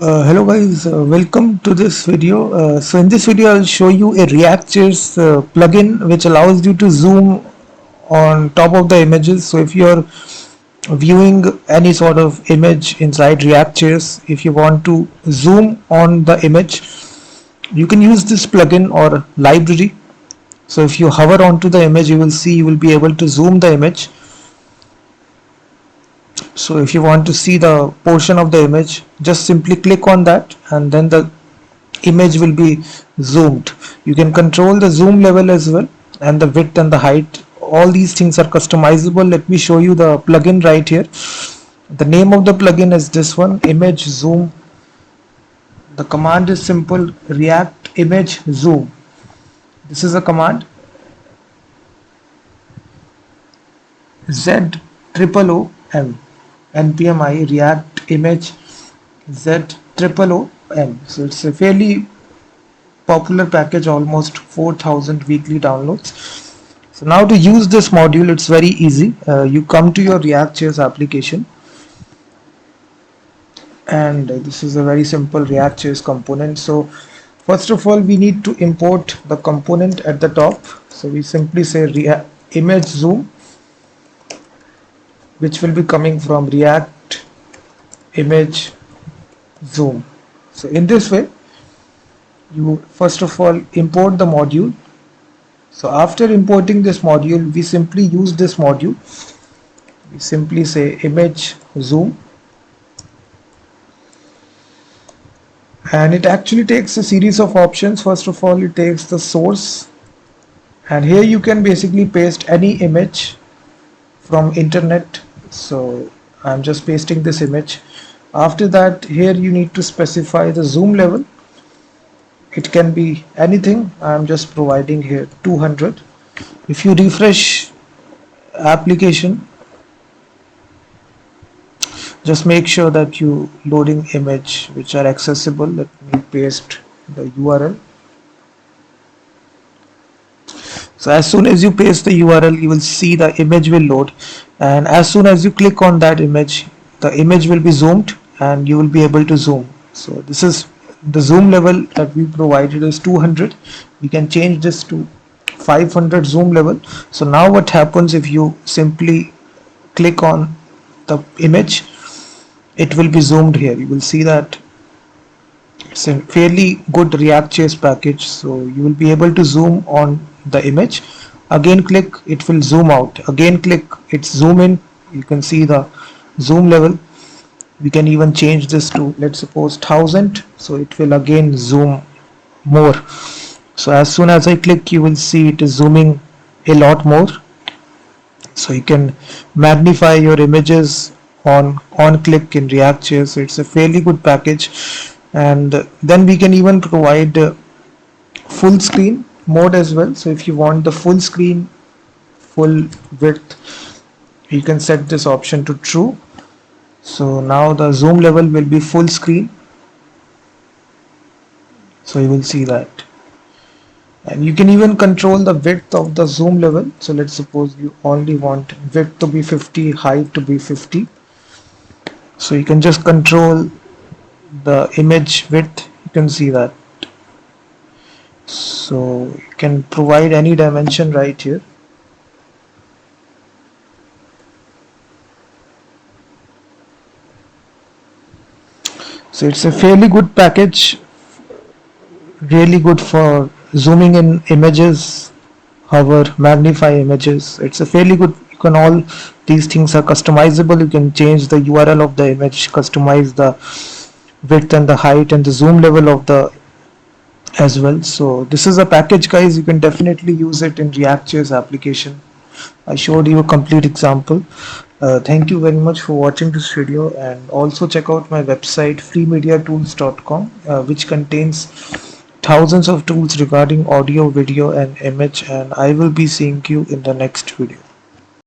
Hello guys, welcome to this video. So in this video I'll show you a React.js plugin which allows you to zoom on top of the images. So if you're viewing any sort of image inside React.js, if you want to zoom on the image, you can use this plugin or library. So if you hover onto the image, you will be able to zoom the image. So if you want to see the portion of the image, just simply click on that and then the image will be zoomed. You can control the zoom level as well, and the width and the height. All these things are customizable. Let me show you the plugin right here. The name of the plugin is this one, image zoom. The command is simple, react image zoom. This is a command, Z triple O M npm I react image Z triple O M. So it's a fairly popular package, almost 4,000 weekly downloads. So now to use this module, it's very easy. You come to your React.js application, and this is a very simple React.js component. So first of all, we need to import the component at the top. So we simply say react image zoom, which will be coming from react image zoom. So in this way, you first of all import the module. So after importing this module, we simply use this module. We simply say image zoom, and it actually takes a series of options. First of all, it takes the source, and here you can basically paste any image from internet. So I'm just pasting this image. After that, here you need to specify the zoom level. It can be anything. I'm just providing here 200. If you refresh application, just make sure that you loading image which are accessible. Let me paste the URL. So as soon as you paste the URL, you will see the image will load, and as soon as you click on that image, the image will be zoomed and you will be able to zoom. So this is the zoom level that we provided is 200. We can change this to 500 zoom level. So now what happens, if you simply click on the image, it will be zoomed here. You will see that it's a fairly good React.js package. So you will be able to zoom on the image. Again click, it will zoom out. Again click, it's zoom in. You can see the zoom level. We can even change this to, let's suppose, 1000. So it will again zoom more. So as soon as I click, you will see it is zooming a lot more. So you can magnify your images on click in React.js. So it's a fairly good package. And then we can even provide full screen mode as well. So if you want the full screen, full width, you can set this option to true. So now the zoom level will be full screen. So you will see that. And you can even control the width of the zoom level. So let's suppose you only want width to be 50, height to be 50. So you can just control the image width. You can see that. So you can provide any dimension right here. So it's a fairly good package, really good for zooming in images, hover, magnify images. It's a fairly good. You can all these things are customizable. You can change the URL of the image, customize the width and the height and the zoom level of the as well. So this is a package, guys. You can definitely use it in React.js application. I showed you a complete example. Thank you very much for watching this video, and also check out my website freemediatools.com, which contains thousands of tools regarding audio, video and image, and I will be seeing you in the next video.